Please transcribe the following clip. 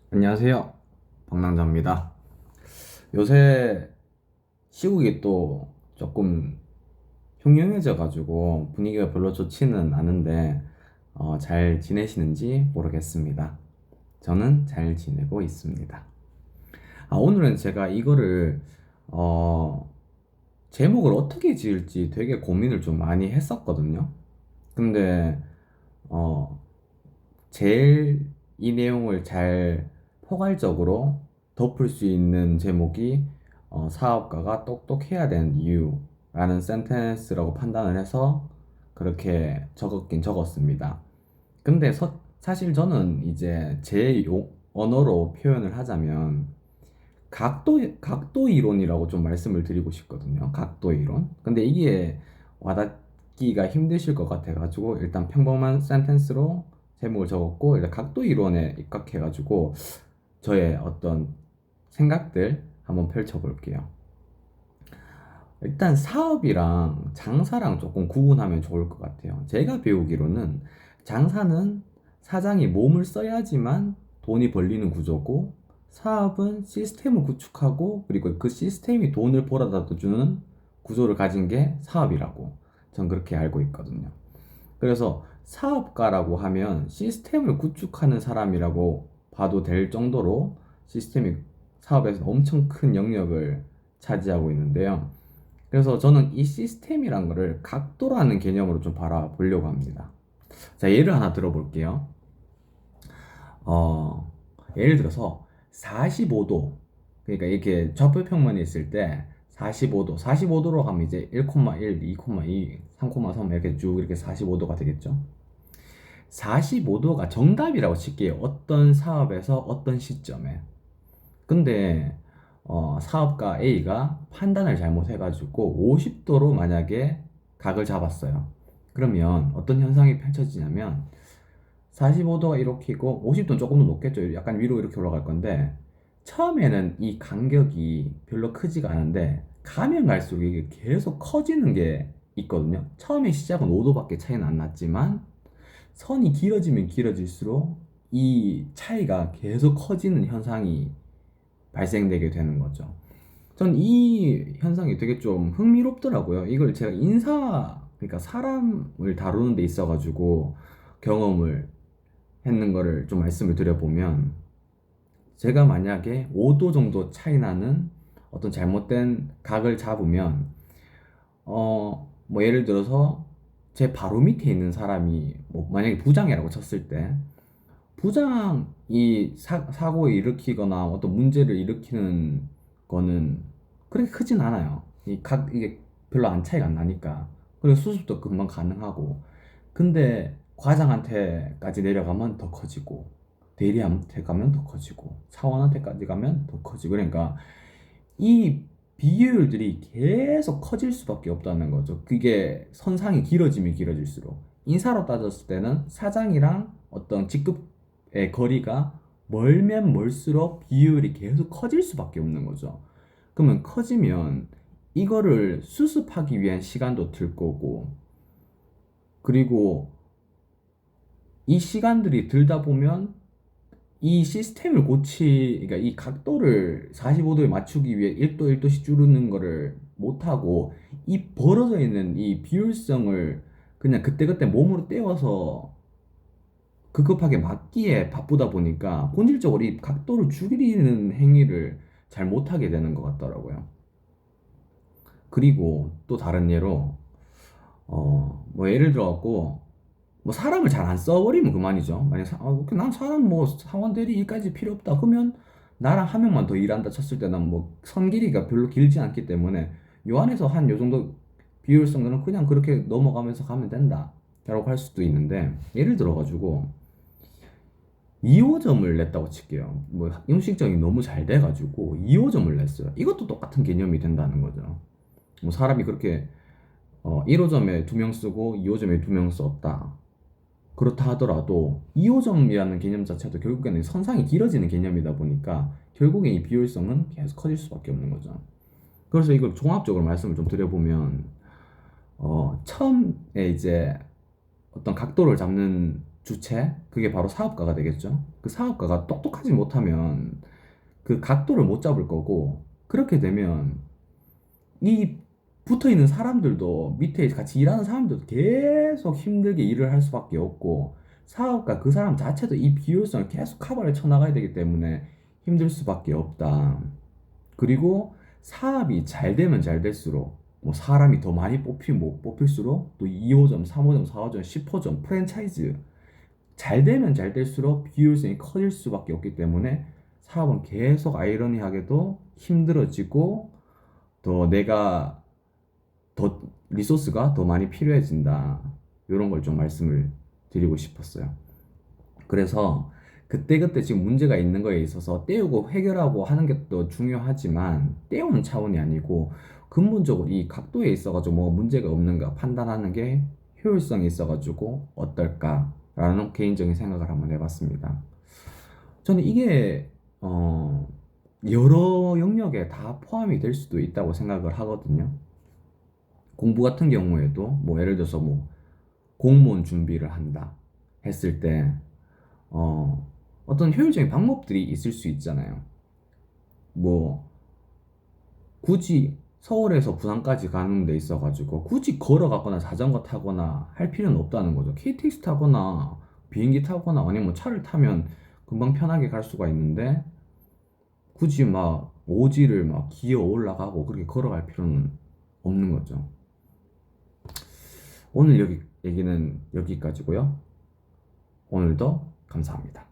안녕하세요. 박남자입니다. 요새 시국이 또 조금 흉흉해져 가지고 분위기가 별로 좋지는 않은데 잘 지내시는지 모르겠습니다. 저는 잘 지내고 있습니다. 오늘은 제가 이거를 어, 제목을 어떻게 지을지 되게 고민을 좀 많이 했었거든요. 근데 어, 제일 이 내용을 잘 포괄적으로 덮을 수 있는 제목이 사업가가 똑똑해야 되는 이유라는 센텐스라고 판단을 해서 그렇게 적었긴 적었습니다. 근데 사실 저는 이제 언어로 표현을 하자면 각도 이론이라고 좀 말씀을 드리고 싶거든요. 각도 이론. 근데 이게 와닿기가 힘드실 것 같아가지고 일단 평범한 센텐스로 제목을 적었고 일단 각도 이론에 입각해가지고 저의 어떤 생각들 한번 펼쳐볼게요. 일단 사업이랑 장사랑 조금 구분하면 좋을 것 같아요. 제가 배우기로는 장사는 사장이 몸을 써야지만 돈이 벌리는 구조고 사업은 시스템을 구축하고 그리고 그 시스템이 돈을 벌어다 주는 구조를 가진 게 사업이라고 전 그렇게 알고 있거든요. 그래서 사업가라고 하면 시스템을 구축하는 사람이라고 봐도 될 정도로 시스템이 사업에서 엄청 큰 영역을 차지하고 있는데요. 그래서 저는 이 시스템이란 거를 각도라는 개념으로 좀 바라보려고 합니다. 자, 예를 하나 들어볼게요. 어, 예를 들어서 45도, 그러니까 이렇게 좌표평면이 있을 때 45도로 하면 이제 1,1, 2,2, 3,3 이렇게 쭉 이렇게 45도가 되겠죠. 45도가 정답이라고 칠게요. 어떤 사업에서 어떤 시점에. 근데 사업가 A가 판단을 잘못해가지고 50도로 만약에 각을 잡았어요. 그러면 어떤 현상이 펼쳐지냐면 45도가 이렇게고 50도는 조금 더 높겠죠. 약간 위로 이렇게 올라갈 건데 처음에는 이 간격이 별로 크지가 않은데 가면 갈수록 이게 계속 커지는 게 있거든요. 처음에 시작은 5도밖에 차이는 안 났지만 선이 길어지면 길어질수록 이 차이가 계속 커지는 현상이 발생되게 되는 거죠. 전 이 현상이 되게 좀 흥미롭더라고요. 이걸 제가 그러니까 사람을 다루는 데 있어가지고 경험을 했는 거를 좀 말씀을 드려보면, 제가 만약에 5도 정도 차이 나는 어떤 잘못된 각을 잡으면, 뭐 예를 들어서 제 바로 밑에 있는 사람이, 뭐 만약에 부장이라고 쳤을 때, 부장이 사고를 일으키거나 어떤 문제를 일으키는 거는 그렇게 크진 않아요. 이게 별로 안 차이가 안 나니까. 그리고 수습도 금방 가능하고. 근데 과장한테까지 내려가면 더 커지고, 대리한테 가면 더 커지고, 사원한테까지 가면 더 커지고. 그러니까 이 비효율들이 계속 커질 수밖에 없다는 거죠. 그게 선상이 길어지면 길어질수록. 인사로 따졌을 때는 사장이랑 어떤 직급의 거리가 멀면 멀수록 비효율이 계속 커질 수밖에 없는 거죠. 그러면 커지면 이거를 수습하기 위한 시간도 들 거고, 그리고 이 시간들이 들다 보면 이 시스템을 그러니까 이 각도를 45도에 맞추기 위해 1도 1도씩 줄이는 거를 못하고, 이 벌어져 있는 이 비율성을 그냥 그때그때 몸으로 때워서 급급하게 맞기에 바쁘다 보니까 본질적으로 이 각도를 줄이는 행위를 잘 못하게 되는 것 같더라고요. 그리고 또 다른 예로, 뭐 예를 들어갖고, 뭐 사람을 잘 안 써버리면 그만이죠. 만약 난 사람 뭐 사원 대리 일까지 필요 없다. 그러면 나랑 한 명만 더 일한다 쳤을 때 난 뭐 선 길이가 별로 길지 않기 때문에 요 안에서 한 요 정도 비효율성들은 그냥 그렇게 넘어가면서 가면 된다 라고 할 수도 있는데, 예를 들어가지고 2호점을 냈다고 칠게요. 뭐 음식점이 너무 잘 돼가지고 2호점을 냈어요. 이것도 똑같은 개념이 된다는 거죠. 뭐 사람이 그렇게 1호점에 2명 쓰고 2호점에 2명 썼다. 그렇다 하더라도 2호점이라는 개념 자체도 결국에는 선상이 길어지는 개념이다 보니까 결국엔 이 비효율성은 계속 커질 수밖에 없는 거죠. 그래서 이걸 종합적으로 말씀을 좀 드려보면, 처음에 이제 어떤 각도를 잡는 주체, 그게 바로 사업가가 되겠죠. 그 사업가가 똑똑하지 못하면 그 각도를 못 잡을 거고, 그렇게 되면 이 붙어 있는 사람들도, 밑에 같이 일하는 사람들도 계속 힘들게 일을 할 수밖에 없고, 사업가 그 사람 자체도 이 비효율성을 계속 커버를 쳐나가야 되기 때문에 힘들 수밖에 없다. 그리고 사업이 잘 되면 잘 될수록, 뭐 사람이 더 많이 뽑히면 못 뽑힐수록 또 2호점, 3호점, 4호점, 10호점 프랜차이즈 잘 되면 잘 될수록 비효율성이 커질 수밖에 없기 때문에 사업은 계속 아이러니하게도 힘들어지고, 더 내가 더 리소스가 더 많이 필요해진다. 이런 걸 좀 말씀을 드리고 싶었어요. 그래서 그때그때 지금 문제가 있는 거에 있어서 떼우고 해결하고 하는 게 또 중요하지만, 떼우는 차원이 아니고 근본적으로 이 각도에 있어가지고 뭐 문제가 없는가 판단하는 게 효율성이 있어가지고 어떨까라는 개인적인 생각을 한번 해봤습니다. 저는 이게 여러 영역에 다 포함이 될 수도 있다고 생각을 하거든요. 공부 같은 경우에도 뭐 예를 들어서 뭐 공무원 준비를 한다 했을 때 어떤 효율적인 방법들이 있을 수 있잖아요. 뭐 굳이 서울에서 부산까지 가는 데 있어가지고 굳이 걸어가거나 자전거 타거나 할 필요는 없다는 거죠. KTX 타거나 비행기 타거나 아니면 뭐 차를 타면 금방 편하게 갈 수가 있는데, 굳이 막 오지를 막 기어 올라가고 그렇게 걸어갈 필요는 없는 거죠. 오늘 여기 얘기는 여기까지고요. 오늘도 감사합니다.